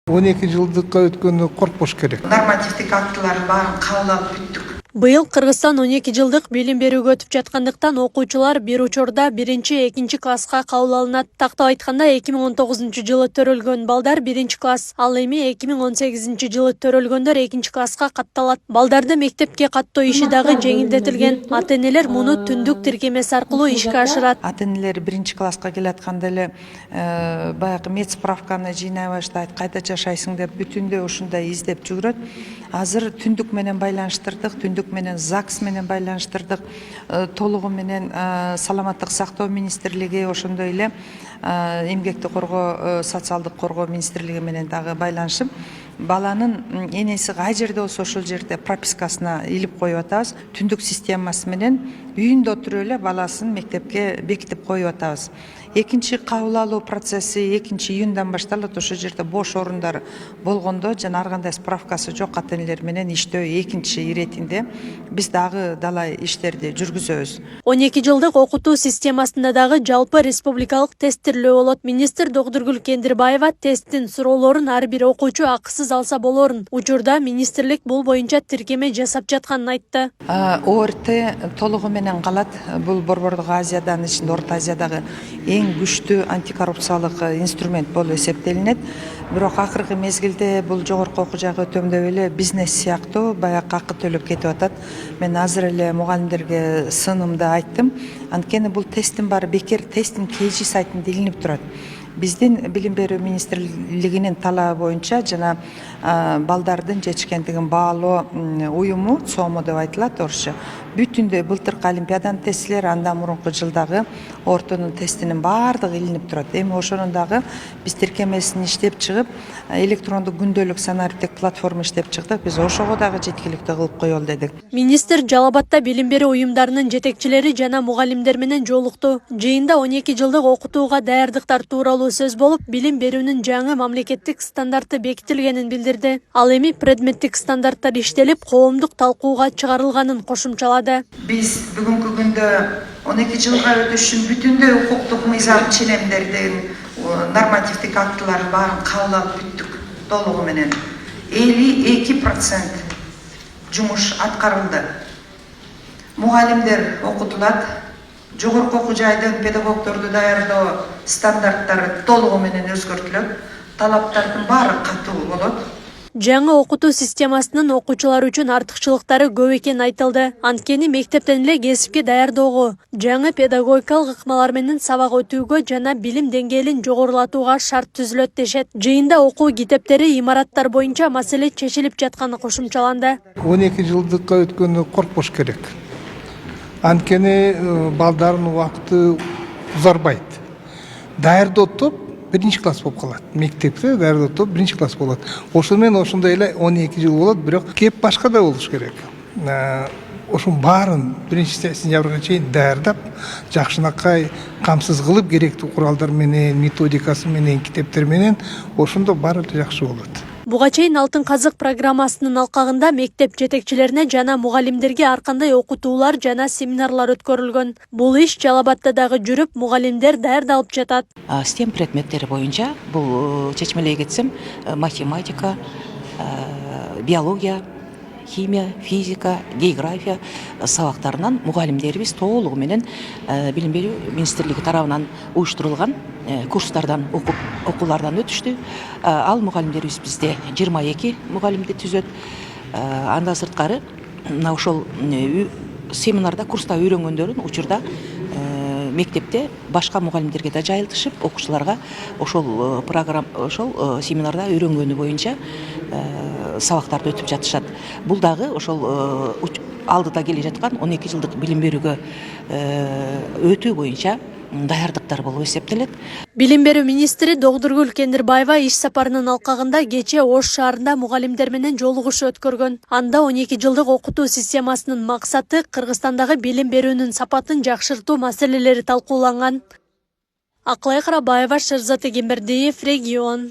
12 жылдыкка өткөнү коркпош керек. Нормативдик актыларын баарын кабыл алып бүттүк. Быйыл Кыргызстан 12 жылдык билим берүүгө өтүп жаткандыктан окуучулар бир учурда 1-экинчи класска кабыл алынат. Тактап айтканда 2019 жылы төрөлгөн балдар 1-класс, ал эми 2018 жылы төрөлгөндөр 2 класска катталат. Балдарды мектепке каттоо иши дагы жеңилдетилген. Ата-энелер муну түндүк тиркемеси аркылуу ишке ашырат. Ата-энелер 1-класска келатканда эле баягы мед справканы жыйнай баштайт, кайда жашайсың деп бүтүндөй ушундай издеп жүгүрөт. Азыр түндүк менен байланыштырдык, түндүк менен ЗАГС менен байланыштырдык, толугу менен саламаттык сактоо министрлиги, ошондой эле эмгекти коргоо, социалдык коргоо министрлиги менен дагы байланышып, баланын энеси кай жерде болсо ошол жерде пропискасына илип коюп атабыз. Түндүк системасы менен үйүндө отуруп эле баласын мектепке бекитип коюп атабыз. Экинчи кабыл алуу процесси 2-июндан башталат. Ошол жерде бош орундар болгондо жана ар кандай справкасы жок ата-энелер менен иштөө 2 иретинде биз дагы далай иштерди жүргүзөбүз. 12 жылдык окутуу системасында дагы жалпы республикалык тесттирлөө болот. Министр Догдургүл Кендирбаева тесттин суроолорун ар бир окуучу акысыз алса болорун. Учурда министрлик бул боюнча тиркеме жасап жатканын айтты. ОРТ толугу менен калат. Бул Борбордук Азиядан ичинде Орто Азиядагы эң күчтүү антикоррупциялык инструмент болуп эсептелинет. Бирок акыркы мезгилде бул жогорку окуу жайга өтөм деп эле бизнес сыяктуу баягы акы төлөп кетип атат. Мен азыр эле мугалимдерге сынымды айттым. Анткени бул тесттин баары бекер, тесттин KG сайтында илинип турат. Биздин билим берүү министрлигинин талабы боюнча жана балдардын жетишкендигин баалоо уюму ЦОМО деп айтылат орусча. Бүтүндөй былтыркы олимпиаданын тестилери, андан мурунку жылдагы ортонун тестинин баардыгы илинип турат. Эми ошонун дагы биз тиркемесин иштеп чыгып, электрондук күндөлүк санариптик платформа иштеп чыктык. Биз ошого дагы жеткиликтүү кылып коелу дедик. Министр Жалал Абадта билим берүү уюмдарынын жетекчилери жана мугалимдер менен жолукту. Жыйында 12 жылдык окутууга даярдыктар тууралуу сөз болуп, билим берүүнүн жаңы мамлекеттик стандарты бекитилгенин билдирди. Ал эми предметтик стандарттар иштелип, коомдук талкууга чыгарылганын кошумчалады. Биз бүгүнкү күндө 12 жылга өтүш үчүн бүтүндөй укуктук мыйзам ченемдердин нормативдик актыларын баарын кабыл алып бүттүк толугу менен. 52% жумуш аткарылды. Мугалимдер окутулат. Жогорку окуу жайдын педагогдорду даярдоо стандарттары толугу менен өзгөртүлөт. Талаптардын баары катуу болот. Жаңы окутуу системасынын окуучулар үчүн артыкчылыктары көп экени айтылды. Анткени мектептен эле кесипке даярдоого, жаңы педагогикалык ыкмалар менен сабак өтүүгө жана билим деңгээлин жогорулатууга шарт түзүлөт дешет. Жыйында окуу китептери, имараттар боюнча маселе чечилип жатканы кошумчаланды. 12 жылдыкка өткөнү коркпош керек. Анткени балдардын убакыты узарбайт. Даярдоотоп 1-класс болуп калат. Мектепте даярдоотоп 1-класс болот. Ошону менен ошондой эле 12 жыл болот, бирок кеп башка да болуш керек. Ошонун баарын 1-сентябрга чейин даярдап, жакшынакай камсыз кылып, керектүү куралдар менен, методикасы менен, китептер менен ошондо баары жакшы болот. Буга чейин Алтын казык программасынын алкагында мектеп жетекчилерине жана мугалимдерге ар кандай окутуулар жана семинарлар өткөрүлгөн. Бул иш Жалал Абадта дагы жүрүп, мугалимдер даярдалып жатат. STEM предметтери боюнча бул чечмелей кетсем, математика, биология, химия, физика, география сабактарынан мугалимдерибиз толугу менен билим берүү министрлиги тарабынан уюштурулган курстардан окуулардан өтүштү. Ал мугалимдерибиз бизде 22 мугалимди түзөт. Андан сырткары мына ошол семинарда, курста үйрөнгөндөрүн учурда мектепте башка мугалимдерге да жайылтышып, окуучуларга ошол семинарда үйрөнгөнү боюнча сабактарды өтүп жатышат. Бул дагы ошол алдыда келе жаткан 12 жылдык билим берүүгө өтүү боюнча даярдыктар болуп эсептелет. Билим берүү министри Догдургүл Кендирбаева иш сапарынын алкагында кечээ Ош шаарында мугалимдер менен жолугуш өткөргөн. Анда 12 жылдык окутуу системасынын максаты Кыргызстандагы билим берүүнүн сапатын жакшыртуу маселелери талкууланган. Акылай Карабаева, Шерзат Эгембердиев, Регион.